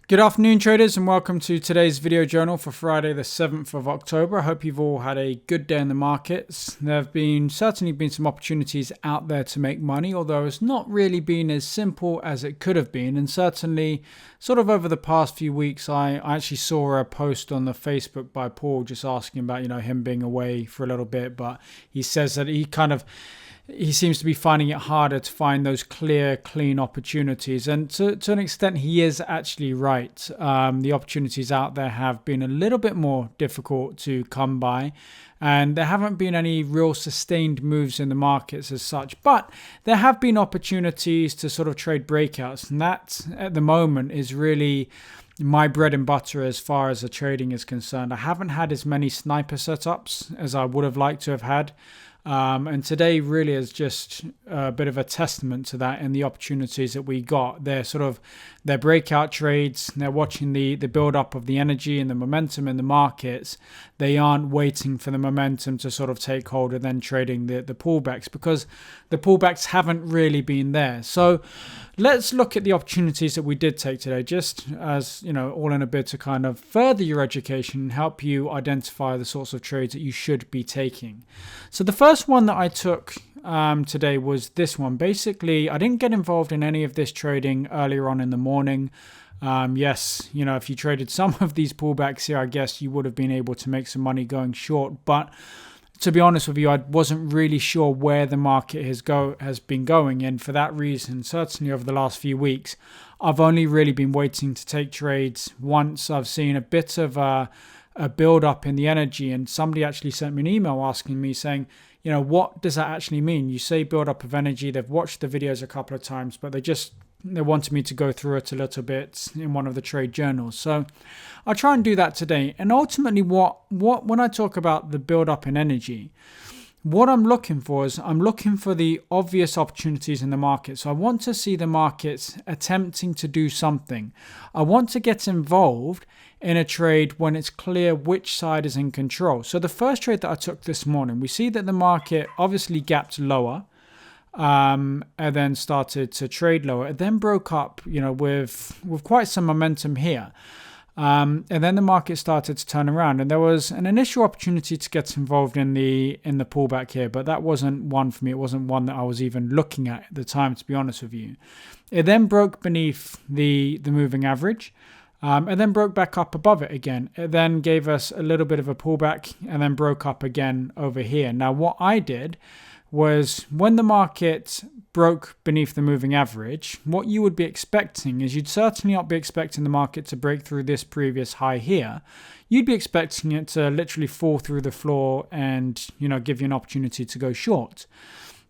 Good afternoon, traders, and welcome to today's video journal for Friday the 7th of October. I hope you've all had a good day in the markets. There have certainly been some opportunities out there to make money, although it's not really been as simple as it could have been. And certainly, sort of over the past few weeks, I actually saw a post on the Facebook by Paul just asking about, him being away for a little bit. But he says that he seems to be finding it harder to find those clear, clean opportunities. And to an extent, he is actually right. The opportunities out there have been a little bit more difficult to come by. And there haven't been any real sustained moves in the markets as such. But there have been opportunities to sort of trade breakouts. And that, at the moment, is really my bread and butter as far as the trading is concerned. I haven't had as many sniper setups as I would have liked to have had. And today really is just a bit of a testament to that and the opportunities that we got. They're breakout trades. They're watching the build up of the energy and the momentum in the markets. They aren't waiting for the momentum to sort of take hold and then trading the pullbacks, because the pullbacks haven't really been there. So let's look at the opportunities that we did take today, just as, all in a bid to kind of further your education and help you identify the sorts of trades that you should be taking. So the first one that I took today was this one. Basically, I didn't get involved in any of this trading earlier on in the morning. Yes, if you traded some of these pullbacks here, I guess you would have been able to make some money going short. But to be honest with you, I wasn't really sure where the market has been going. And for that reason, certainly over the last few weeks, I've only really been waiting to take trades once I've seen a bit of a build up in the energy. And somebody actually sent me an email asking me, saying, what does that actually mean? You say build up of energy. They've watched the videos a couple of times, but they wanted me to go through it a little bit in one of the trade journals. So I'll try and do that today. And ultimately, when I talk about the build up in energy, what I'm looking for is I'm looking for the obvious opportunities in the market. So I want to see the markets attempting to do something. I want to get involved in a trade when it's clear which side is in control. So the first trade that I took this morning, we see that the market obviously gapped lower and then started to trade lower. It then broke up, with quite some momentum here. And then the market started to turn around, and there was an initial opportunity to get involved in the pullback here, but that wasn't one for me. It wasn't one that I was even looking at the time, to be honest with you. It then broke beneath the moving average, and then broke back up above it again. It then gave us a little bit of a pullback and then broke up again over here. Now, what I did was, when the market broke beneath the moving average, what you would be expecting is, you'd certainly not be expecting the market to break through this previous high here. You'd be expecting it to literally fall through the floor and, give you an opportunity to go short.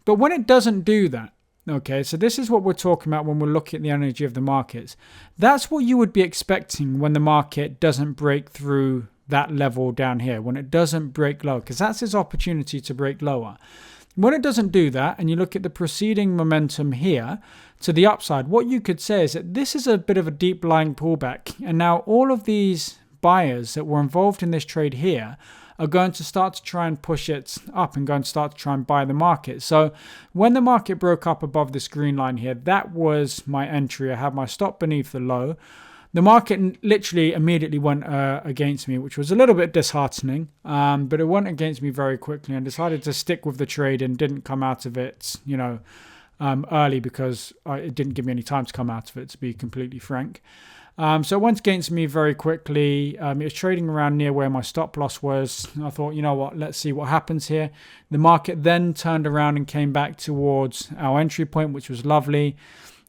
But when it doesn't do that, okay, so this is what we're talking about when we're looking at the energy of the markets. That's what you would be expecting when the market doesn't break through that level down here, when it doesn't break low, because that's its opportunity to break lower. When it doesn't do that, and you look at the preceding momentum here to the upside, what you could say is that this is a bit of a deep lying pullback. And now all of these buyers that were involved in this trade here are going to start to try and push it up and going to start to try and buy the market. So when the market broke up above this green line here, that was my entry. I had my stop beneath the low. The market literally immediately went against me, which was a little bit disheartening, but it went against me very quickly, and decided to stick with the trade and didn't come out of it, early, because it didn't give me any time to come out of it, to be completely frank. So it went against me very quickly. It was trading around near where my stop loss was. I thought, you know what, let's see what happens here. The market then turned around and came back towards our entry point, which was lovely.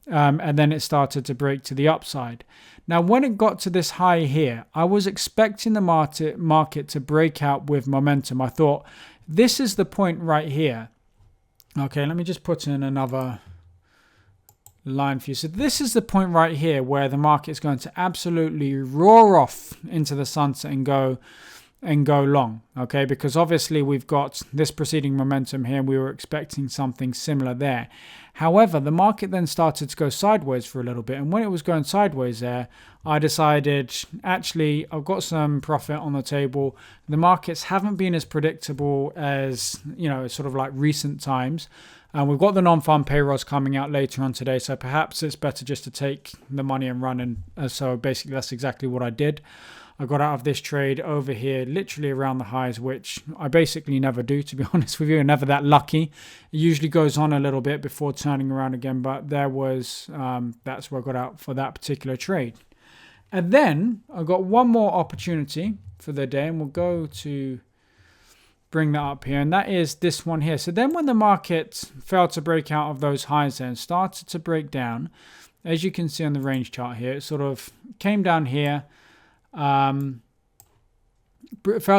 And then it started to break to the upside. Now, when it got to this high here, I was expecting the market to break out with momentum. I thought, this is the point right here. Okay, let me just put in another line for you. So this is the point right here where the market is going to absolutely roar off into the sunset and go and go long, okay? Because obviously we've got this preceding momentum here and we were expecting something similar there. However, the market then started to go sideways for a little bit, and when it was going sideways there, I decided, actually, I've got some profit on the table. The markets haven't been as predictable as, sort of like recent times. And we've got the non-farm payrolls coming out later on today, so perhaps it's better just to take the money and run. And so basically that's exactly what I did. I got out of this trade over here, literally around the highs, which I basically never do, to be honest with you. I'm never that lucky. It usually goes on a little bit before turning around again, but that's where I got out for that particular trade. And then I got one more opportunity for the day, and we'll go to bring that up here, and that is this one here. So then when the market failed to break out of those highs and started to break down, as you can see on the range chart here, it sort of came down here, failed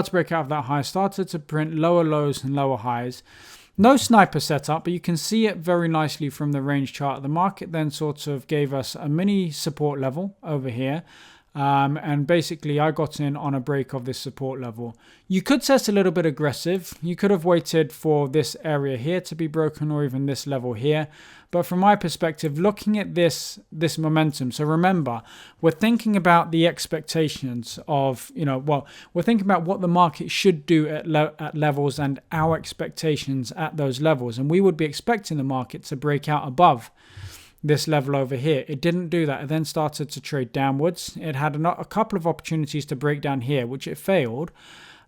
to break out of that high, started to print lower lows and lower highs. No sniper setup, but you can see it very nicely from the range chart. The market then sort of gave us a mini support level over here. And basically I got in on a break of this support level. You could test a little bit aggressive. You could have waited for this area here to be broken, or even this level here. But from my perspective, looking at this momentum, so remember, we're thinking about the expectations of, we're thinking about what the market should do at levels and our expectations at those levels. And we would be expecting the market to break out above this level over here. It didn't do that. It then started to trade downwards. It had a couple of opportunities to break down here, which it failed.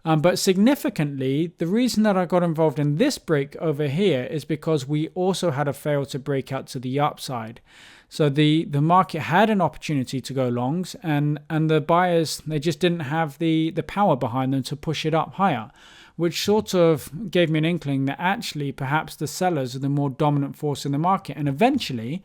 But significantly, the reason that I got involved in this break over here is because we also had a fail to break out to the upside. So the market had an opportunity to go longs, and the buyers, they just didn't have the power behind them to push it up higher, which sort of gave me an inkling that actually perhaps the sellers are the more dominant force in the market, and eventually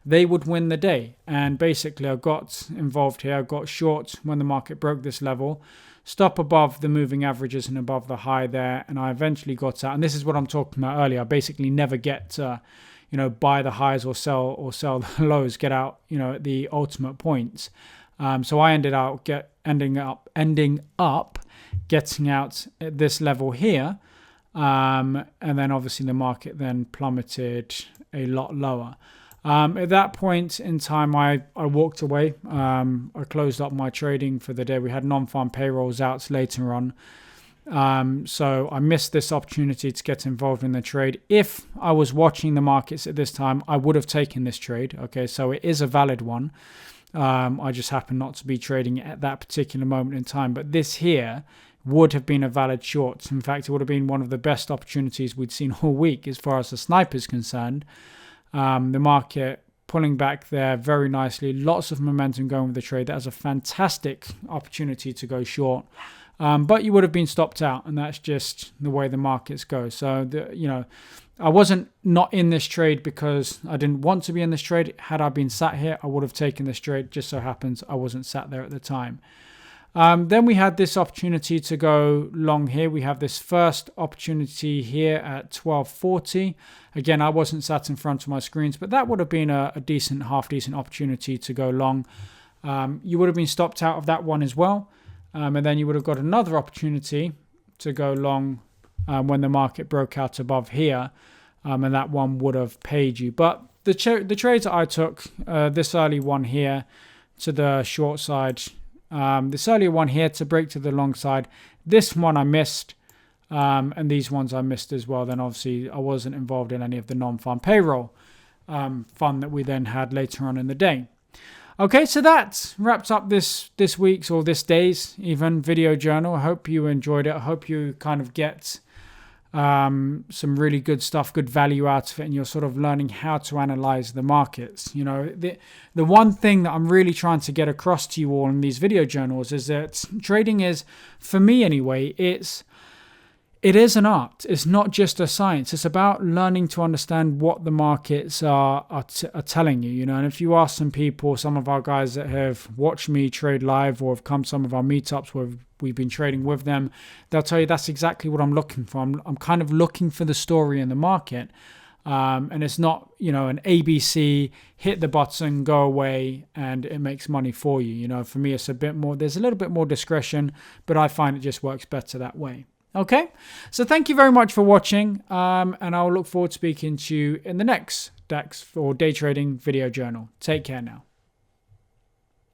they would win the day. And basically I got involved here. I got short when the market broke this level, stop above the moving averages and above the high there, and I eventually got out. And this is what I'm talking about earlier. I basically never get to, buy the highs or sell the lows, get out, at the ultimate points. So I ending up getting out at this level here, and then obviously the market then plummeted a lot lower. At that point in time, I walked away. I closed up my trading for the day. We had non-farm payrolls out later on, so I missed this opportunity to get involved in the trade. If I was watching the markets at this time, I would have taken this trade. Okay, so it is a valid one. I just happened not to be trading at that particular moment in time. But this here would have been a valid short. In fact, it would have been one of the best opportunities we'd seen all week as far as the sniper is concerned. The market pulling back there very nicely. Lots of momentum going with the trade. That was a fantastic opportunity to go short. But you would have been stopped out, and that's just the way the markets go. So, I wasn't not in this trade because I didn't want to be in this trade. Had I been sat here, I would have taken this trade. Just so happens I wasn't sat there at the time. Then we had this opportunity to go long here. We have this first opportunity here at 12.40. Again, I wasn't sat in front of my screens, but that would have been a half decent opportunity to go long. You would have been stopped out of that one as well. And then you would have got another opportunity to go long when the market broke out above here. And that one would have paid you. But the trades that I took, this early one here to the short side, this earlier one here to break to the long side, this one I missed, and these ones I missed as well. Then obviously I wasn't involved in any of the non-farm payroll fun that we then had later on in the day. Okay, so that wraps up this week's, or this day's even, video journal. I hope you enjoyed it. I hope you kind of get some really good stuff, good value out of it, and you're sort of learning how to analyze the markets. The one thing that I'm really trying to get across to you all in these video journals is that trading is, for me anyway, it is an art. It's not just a science. It's about learning to understand what the markets are telling you, And if you ask some people, some of our guys that have watched me trade live or have come to some of our meetups where we've been trading with them, they'll tell you that's exactly what I'm looking for. I'm kind of looking for the story in the market. And it's not, an ABC, hit the button, go away, and it makes money for you. For me, it's a bit more, there's a little bit more discretion, but I find it just works better that way. Okay, so thank you very much for watching, and I'll look forward to speaking to you in the next DAX or day trading video journal. Take care now.